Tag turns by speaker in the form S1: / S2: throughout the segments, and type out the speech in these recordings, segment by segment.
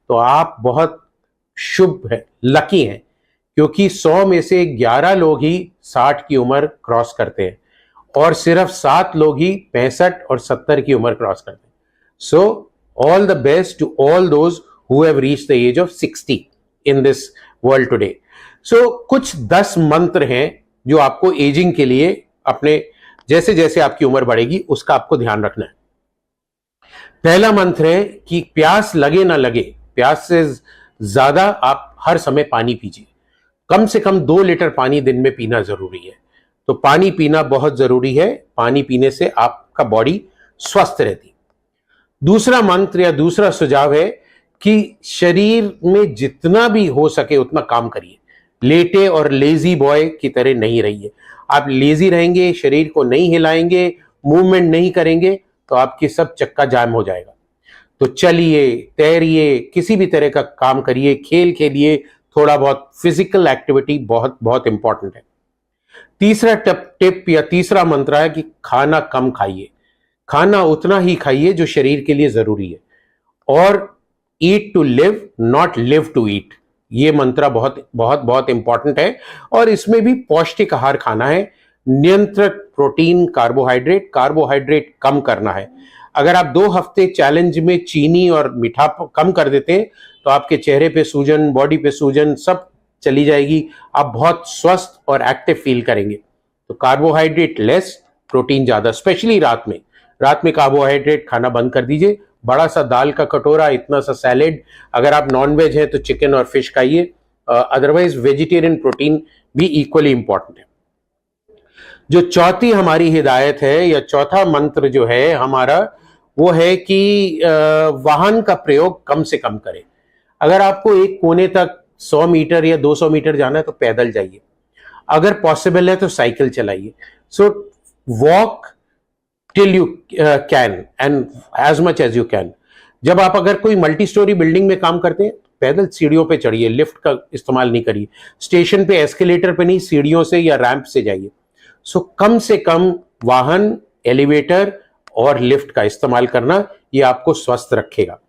S1: तो आप बहुत शुभ है, लकी हैं, क्योंकि 100 में से 11 लोग ही 60 की उम्र क्रॉस करते हैं और सिर्फ 7 लोग ही 65 और 70 की उम्र क्रॉस करते हैं. So all the best to all those who have reached the age of 60 in this world today. So कुछ 10 मंत्र हैं जो आपको एजिंग के लिए अपने जैसे जैसे आपकी उम्र बढ़ेगी उसका आपको ध्यान रखना है. पहला मंत्र है कि प्यास लगे ना लगे, प्यास से ज्यादा आप हर समय पानी पीजिए. कम से कम 2 लीटर पानी दिन में पीना जरूरी है. तो पानी पीना बहुत जरूरी है. पानी पीने से आपका बॉडी स्वस्थ रहती. दूसरा मंत्र या दूसरा सुझाव है कि शरीर में जितना भी हो सके उतना काम करिए. लेटे और लेजी बॉय की तरह नहीं रहिए. आप लेजी रहेंगे, शरीर को नहीं हिलाएंगे, मूवमेंट नहीं करेंगे तो आपकी सब चक्का जाम हो जाएगा. तो चलिए, तैरिए, किसी भी तरह का काम करिए, खेल खेलिए, थोड़ा बहुत फिजिकल एक्टिविटी बहुत बहुत इंपॉर्टेंट है. तीसरा टिप या तीसरा मंत्र है कि खाना कम खाइए. खाना उतना ही खाइए जो शरीर के लिए जरूरी है. और eat to live, not live to eat. ये मंत्र बहुत बहुत बहुत इंपॉर्टेंट है. और इसमें भी पौष्टिक आहार खाना है. नियंत्रित प्रोटीन, कार्बोहाइड्रेट कम करना है. अगर आप 2 हफ्ते चैलेंज में चीनी और मीठा कम कर देते हैं तो आपके चेहरे पे सूजन, बॉडी पे सूजन सब चली जाएगी. आप बहुत स्वस्थ और एक्टिव फील करेंगे. तो कार्बोहाइड्रेट लेस, प्रोटीन ज्यादा, स्पेशली रात में. रात में कार्बोहाइड्रेट खाना बंद कर दीजिए. बड़ा सा दाल का कटोरा, इतना सा सैलेड. अगर आप नॉन वेज हैं तो चिकन और फिश खाइए. अदरवाइज वेजिटेरियन प्रोटीन भी इक्वली इंपॉर्टेंट है. जो चौथी हमारी हिदायत है या चौथा मंत्र जो है हमारा, वो है कि वाहन का प्रयोग कम से कम करें. अगर आपको एक कोने तक 100 मीटर या 200 मीटर जाना है तो पैदल जाइए. अगर पॉसिबल है तो साइकिल चलाइए. So walk till you can and as much as you can. जब आप अगर कोई मल्टी स्टोरी बिल्डिंग में काम करते हैं पैदल सीढ़ियों पे चढ़िए, लिफ्ट का इस्तेमाल नहीं करिए. स्टेशन पे एस्केलेटर पे नहीं, सीढ़ियों से या रैंप से जाइए. सो कम से कम वाहन, एलिवेटर और लिफ्ट का इस्तेमाल करना, ये आपको स्वस्थ रखेगा.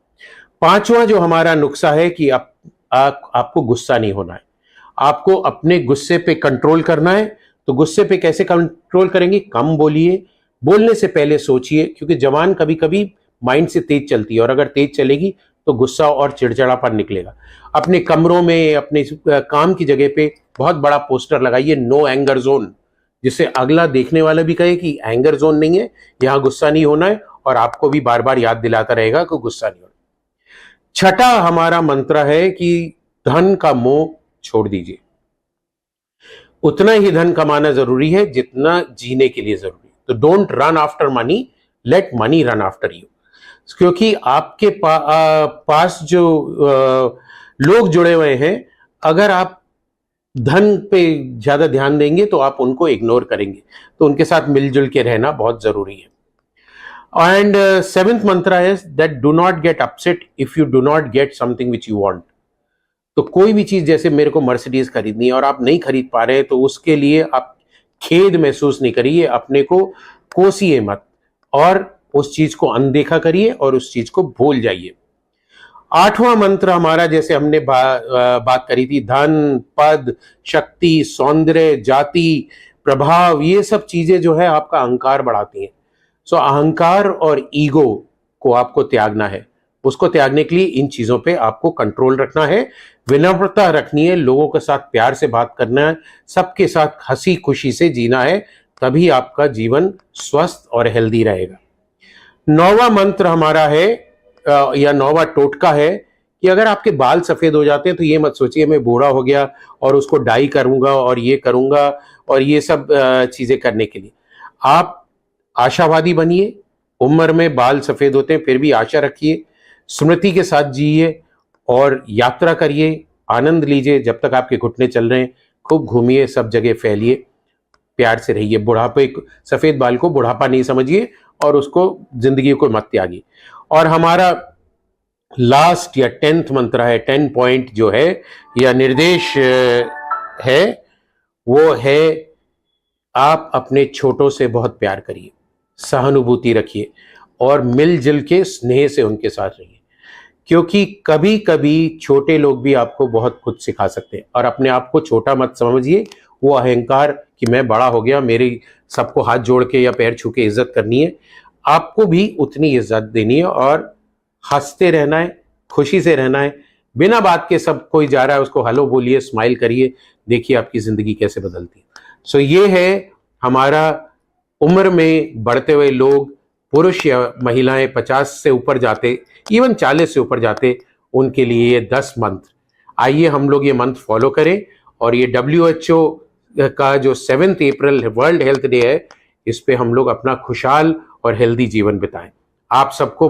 S1: पांचवा जो हमारा नुस्खा है कि आपको गुस्सा नहीं होना है. आपको अपने गुस्से पे कंट्रोल करना है. तो गुस्से पे कैसे कंट्रोल करेंगे? कम बोलिए. बोलने से पहले सोचिए, क्योंकि जबान कभी कभी माइंड से तेज चलती है और अगर तेज चलेगी तो गुस्सा और चिड़चिड़ापन निकलेगा. अपने कमरों में, अपने काम की जगह पे बहुत बड़ा पोस्टर लगाइए, नो एंगर जोन, जिससे अगला देखने वाला भी कहे कि एंगर जोन नहीं है, यहां गुस्सा नहीं होना है, और आपको भी बार बार याद दिलाता रहेगा कि गुस्सा नहीं होना. छठा हमारा मंत्र है कि धन का मोह छोड़ दीजिए. उतना ही धन कमाना जरूरी है जितना जीने के लिए जरूरी है. तो don't run after money, late money run after you. क्योंकि आपके पास जो लोग जुड़े हुए हैं, अगर आप धन पे ज्यादा ध्यान देंगे तो आप उनको इग्नोर करेंगे. तो उनके साथ मिलजुल के रहना बहुत जरूरी है. एंड सेवेंथ मंत्र है that do not get upset if you do not get something which you want. तो कोई भी चीज, जैसे मेरे को मर्सिडीज खरीदनी है और आप नहीं खरीद पा रहे हैं तो उसके लिए आप खेद महसूस नहीं करिए. अपने को कोसिए मत और उस चीज को अनदेखा करिए और उस चीज को भूल जाइए. आठवां मंत्र हमारा, जैसे हमने बात करी थी, धन, पद, शक्ति, सौंदर्य, जाति, प्रभाव, ये सब चीजें जो है आपका अहंकार बढ़ाती हैं. सो अहंकार और ईगो को आपको त्यागना है. उसको त्यागने के लिए इन चीजों पे आपको कंट्रोल रखना है. विनम्रता रखनी है, लोगों के साथ प्यार से बात करना है, सबके साथ हंसी खुशी से जीना है. तभी आपका जीवन स्वस्थ और हेल्दी रहेगा. 9वां मंत्र हमारा है या 9वां टोटका है कि अगर आपके बाल सफेद हो जाते हैं तो ये मत सोचिए मैं बूढ़ा हो गया और उसको डाई करूंगा और ये करूंगा और ये सब चीजें करने के लिए. आप आशावादी बनिए. उम्र में बाल सफेद होते हैं फिर भी आशा रखिए. स्मृति के साथ जिए और यात्रा करिए, आनंद लीजिए. जब तक आपके घुटने चल रहे हैं खूब घूमिए, सब जगह फैलिए, प्यार से रहिए. बुढ़ापे, सफेद बाल को बुढ़ापा नहीं समझिए और उसको जिंदगी को मत त्यागिए. और हमारा लास्ट या 10th मंत्र है, 10 पॉइंट जो है या निर्देश है, वो है आप अपने छोटों से बहुत प्यार करिए, सहानुभूति रखिए और मिलजुल के स्नेह से उनके साथ रहिए. क्योंकि कभी कभी छोटे लोग भी आपको बहुत कुछ सिखा सकते हैं। और अपने आप को छोटा मत समझिए, वो अहंकार कि मैं बड़ा हो गया, मेरी सबको हाथ जोड़ के या पैर छू के इज्जत करनी है। आपको भी उतनी इज्जत देनी है और हंसते रहना है, खुशी से रहना है। बिना बात के सब कोई जा रहा है उसको हेलो बोलिए, स्माइल करिए, देखिए आपकी जिंदगी कैसे बदलती है। सो ये है हमारा उम्र में बढ़ते हुए लोग, पुरुष या महिलाएं 50 से ऊपर जाते, इवन 40 से ऊपर जाते, उनके लिए ये 10 मंत्र। आइए हम लोग ये मंत्र फॉलो करें और ये WHO का जो 7 अप्रैल वर्ल्ड हेल्थ डे है, इस पे हम लोग अपना खुशहाल और हेल्दी जीवन बिताएं। आप सबको